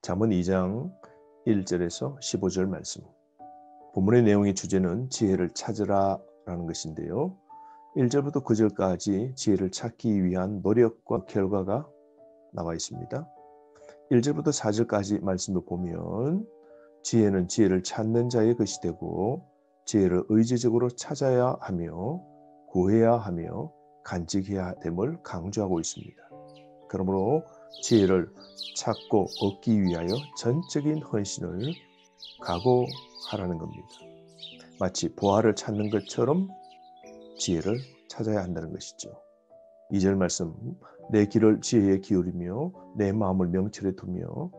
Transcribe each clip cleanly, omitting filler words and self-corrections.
잠언 2장 1절에서 15절 말씀. 본문의 내용의 주제는 지혜를 찾으라 라는 것인데요. 1절부터 9절까지 지혜를 찾기 위한 노력과 결과가 나와 있습니다. 1절부터 4절까지 말씀을 보면 지혜는 지혜를 찾는 자의 것이 되고 지혜를 의지적으로 찾아야 하며 구해야 하며 간직해야 됨을 강조하고 있습니다. 그러므로 지혜를 찾고 얻기 위하여 전적인 헌신을 각오하라는 겁니다. 마치 보화를 찾는 것처럼 지혜를 찾아야 한다는 것이죠. 2절 말씀, 내 길을 지혜에 기울이며 내 마음을 명철에 두며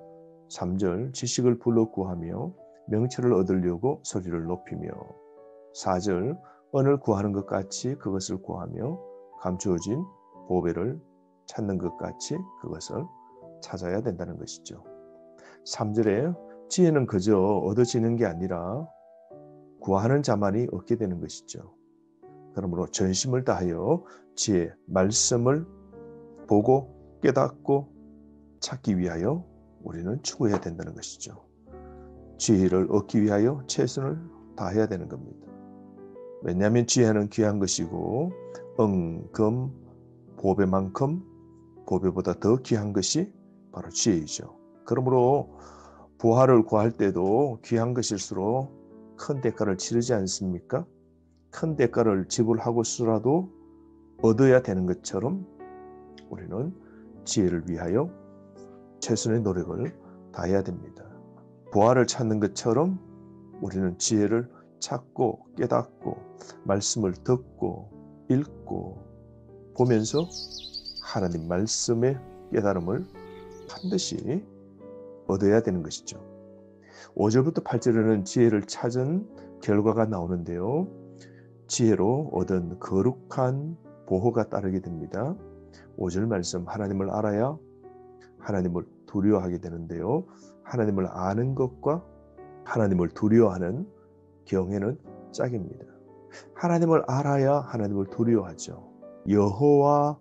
3절, 지식을 불러 구하며 명철을 얻으려고 소리를 높이며 4절, 언을 구하는 것 같이 그것을 구하며 감추어진 보배를 찾는 것 같이 그것을 찾아야 된다는 것이죠. 3절에 지혜는 그저 얻어지는 게 아니라 구하는 자만이 얻게 되는 것이죠. 그러므로 전심을 다하여 지혜, 말씀을 보고 깨닫고 찾기 위하여 우리는 추구해야 된다는 것이죠. 지혜를 얻기 위하여 최선을 다해야 되는 겁니다. 왜냐하면 지혜는 귀한 것이고 금, 보배만큼 보배보다 더 귀한 것이 바로 지혜이죠. 그러므로 보화를 구할 때도 귀한 것일수록 큰 대가를 치르지 않습니까? 큰 대가를 지불하고서라도 얻어야 되는 것처럼 우리는 지혜를 위하여 최선의 노력을 다해야 됩니다. 보화를 찾는 것처럼 우리는 지혜를 찾고 깨닫고 말씀을 듣고 읽고 보면서 하나님 말씀의 깨달음을 반드시 얻어야 되는 것이죠. 5절부터 8절에는 지혜를 찾은 결과가 나오는데요. 지혜로 얻은 거룩한 보호가 따르게 됩니다. 5절 말씀, 하나님을 알아야 하나님을 두려워하게 되는데요. 하나님을 아는 것과 하나님을 두려워하는 경애는 짝입니다. 하나님을 알아야 하나님을 두려워하죠. 여호와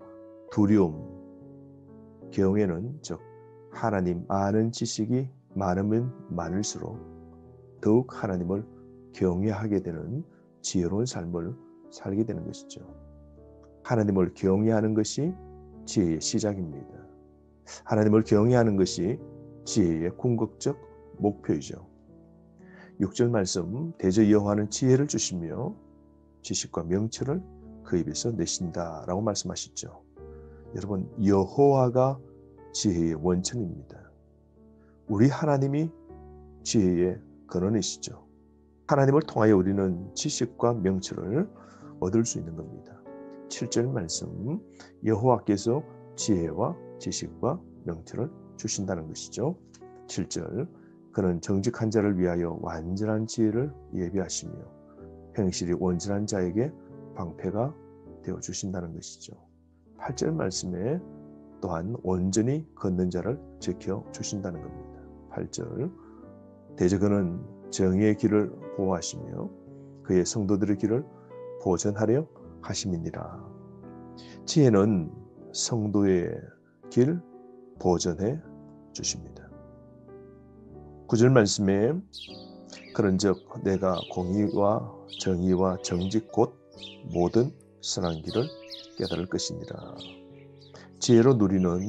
두려움, 경외는 즉 하나님 아는 지식이 많으면 많을수록 더욱 하나님을 경외하게 되는 지혜로운 삶을 살게 되는 것이죠. 하나님을 경외하는 것이 지혜의 시작입니다. 하나님을 경외하는 것이 지혜의 궁극적 목표이죠. 6절 말씀, 대저 여호와는 지혜를 주시며 지식과 명철을 그 입에서 내신다라고 말씀하시죠. 여러분, 여호와가 지혜의 원천입니다. 우리 하나님이 지혜의 근원이시죠. 하나님을 통하여 우리는 지식과 명철을 얻을 수 있는 겁니다. 7절 말씀, 여호와께서 지혜와 지식과 명철을 주신다는 것이죠. 7절, 그는 정직한 자를 위하여 완전한 지혜를 예비하시며 행실이 온전한 자에게 방패가 되어주신다는 것이죠. 8절 말씀에 또한 온전히 걷는 자를 지켜주신다는 겁니다. 8절, 대저 그는 정의의 길을 보호하시며 그의 성도들의 길을 보전하려 하심이니라. 지혜는 성도의 길 보전해 주십니다. 9절 말씀에 그런즉 내가 공의와 정의와 정직 곧 모든 선한 길을 깨달을 것이니라. 지혜로 누리는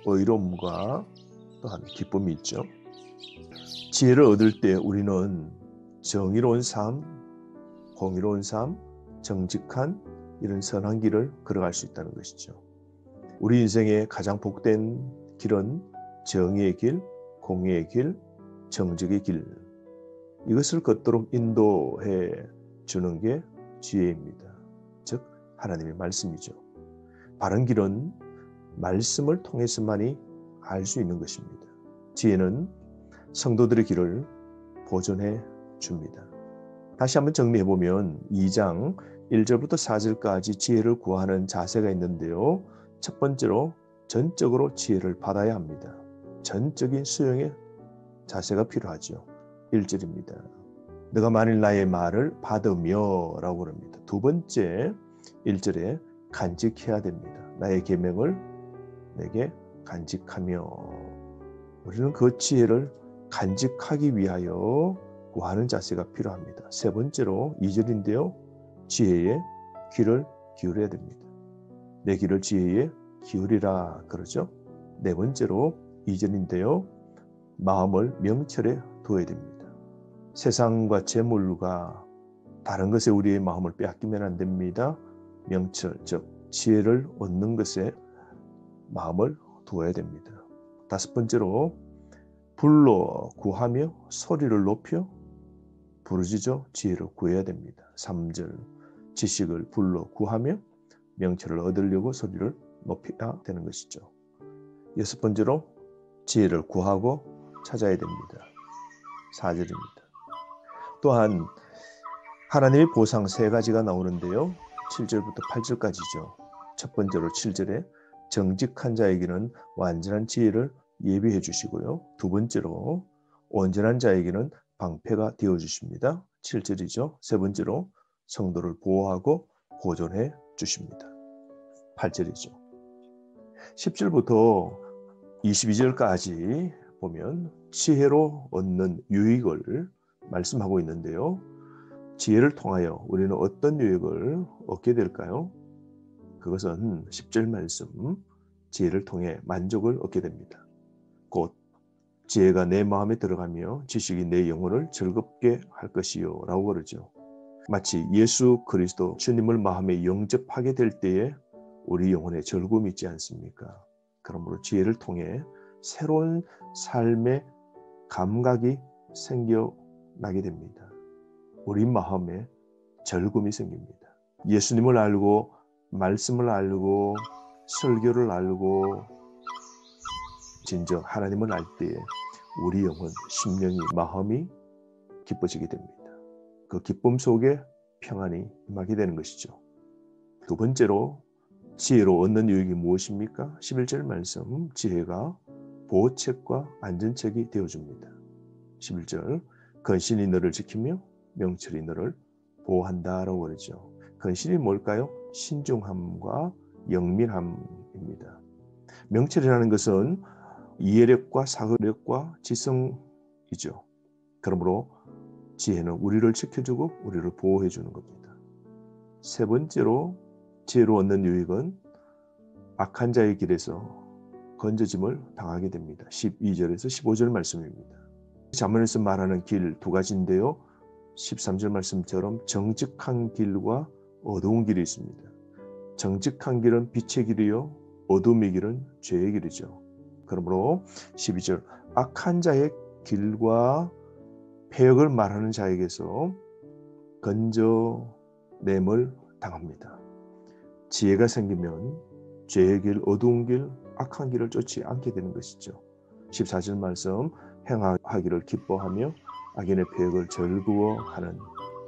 의로움과 또한 기쁨이 있죠. 지혜를 얻을 때 우리는 정의로운 삶, 공의로운 삶, 정직한 이런 선한 길을 걸어갈 수 있다는 것이죠. 우리 인생의 가장 복된 길은 정의의 길, 공의의 길, 정직의 길, 이것을 걷도록 인도해 주는 게 지혜입니다. 즉 하나님의 말씀이죠. 바른 길은 말씀을 통해서만이 알 수 있는 것입니다. 지혜는 성도들의 길을 보존해 줍니다. 다시 한번 정리해보면 2장 1절부터 4절까지 지혜를 구하는 자세가 있는데요. 첫 번째로 전적으로 지혜를 받아야 합니다. 전적인 수용의 자세가 필요하죠. 1절입니다. 너가 만일 나의 말을 받으며 라고 그럽니다. 두 번째 1절에 간직해야 됩니다. 나의 계명을 내게 간직하며. 우리는 그 지혜를 간직하기 위하여 구하는 자세가 필요합니다. 세 번째로 2절인데요. 지혜에 귀를 기울여야 됩니다. 내 귀를 지혜에 기울이라 그러죠. 네 번째로 2절인데요. 마음을 명철에 두어야 됩니다. 세상과 재물과 다른 것에 우리의 마음을 빼앗기면 안 됩니다. 명철, 즉 지혜를 얻는 것에 마음을 두어야 됩니다. 다섯 번째로 불로 구하며 소리를 높여 부르짖어 지혜를 구해야 됩니다. 3절 지식을 불로 구하며 명철을 얻으려고 소리를 높여야 되는 것이죠. 여섯 번째로 지혜를 구하고 찾아야 됩니다. 4절입니다. 또한 하나님의 보상 세 가지가 나오는데요. 7절부터 8절까지죠. 첫 번째로 7절에 정직한 자에게는 완전한 지혜를 예비해 주시고요. 두 번째로 온전한 자에게는 방패가 되어 주십니다. 7절이죠. 세 번째로 성도를 보호하고 보존해 주십니다. 8절이죠. 10절부터 22절까지 보면 지혜로 얻는 유익을 말씀하고 있는데요. 지혜를 통하여 우리는 어떤 유익을 얻게 될까요? 그것은 10절 말씀, 지혜를 통해 만족을 얻게 됩니다. 곧 지혜가 내 마음에 들어가며 지식이 내 영혼을 즐겁게 할 것이요 라고 그러죠. 마치 예수 그리스도 주님을 마음에 영접하게 될 때에 우리 영혼에 즐거움이 있지 않습니까? 그러므로 지혜를 통해 새로운 삶의 감각이 생겨나게 됩니다. 우리 마음에 즐거움이 생깁니다. 예수님을 알고 말씀을 알고 설교를 알고 진정 하나님을 알 때에 우리 영혼, 심령이, 마음이 기뻐지게 됩니다. 그 기쁨 속에 평안이 임하게 되는 것이죠. 두 번째로 지혜로 얻는 유익이 무엇입니까? 11절 말씀, 지혜가 보호책과 안전책이 되어줍니다. 11절, 근신이 너를 지키며 명철이 너를 보호한다라고 그러죠. 근신이 뭘까요? 신중함과 영민함입니다. 명철이라는 것은 이해력과 사고력과 지성이죠. 그러므로 지혜는 우리를 지켜주고 우리를 보호해 주는 겁니다. 세 번째로 지혜로 얻는 유익은 악한 자의 길에서 건져짐을 당하게 됩니다. 12절에서 15절 말씀입니다. 잠언에서 말하는 길 두 가지인데요. 13절 말씀처럼 정직한 길과 어두운 길이 있습니다. 정직한 길은 빛의 길이요 어둠의 길은 죄의 길이죠. 그러므로 12절 악한 자의 길과 폐역을 말하는 자에게서 건져냄을 당합니다. 지혜가 생기면 죄의 길, 어두운 길, 악한 길을 쫓지 않게 되는 것이죠. 14절 말씀 행하기를 기뻐하며 악인의 폐역을 즐거워하는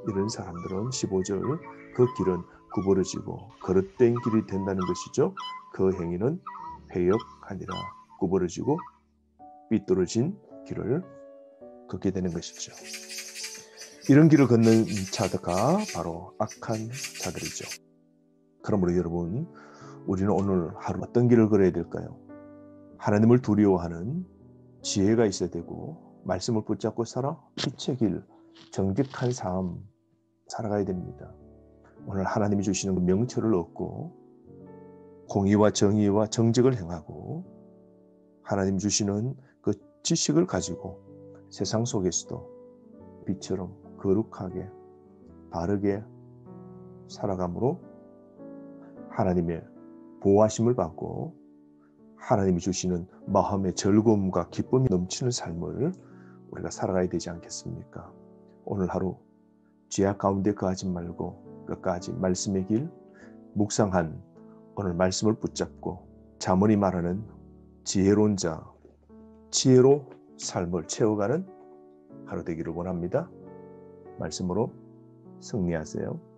이런 사람들은 15절 그 길은 구부러지고 거릇된 길이 된다는 것이죠. 그 행위는 폐역 아니라 구부러지고 삐뚤어진 길을 걷게 되는 것이죠. 이런 길을 걷는 자가 바로 악한 자들이죠. 그러므로 여러분, 우리는 오늘 하루 어떤 길을 걸어야 될까요? 하나님을 두려워하는 지혜가 있어야 되고 말씀을 붙잡고 살아 빛의 길, 정직한 삶 살아가야 됩니다. 오늘 하나님이 주시는 그 명철을 얻고 공의와 정의와 정직을 행하고 하나님 주시는 그 지식을 가지고 세상 속에서도 빛처럼 거룩하게 바르게 살아감으로 하나님의 보호하심을 받고 하나님이 주시는 마음의 즐거움과 기쁨이 넘치는 삶을 우리가 살아가야 되지 않겠습니까? 오늘 하루 죄악 가운데 거하지 말고 끝까지 말씀의 길 묵상한 오늘 말씀을 붙잡고 잠언이 말하는 지혜로운 자, 지혜로 삶을 채워가는 하루 되기를 원합니다. 말씀으로 승리하세요.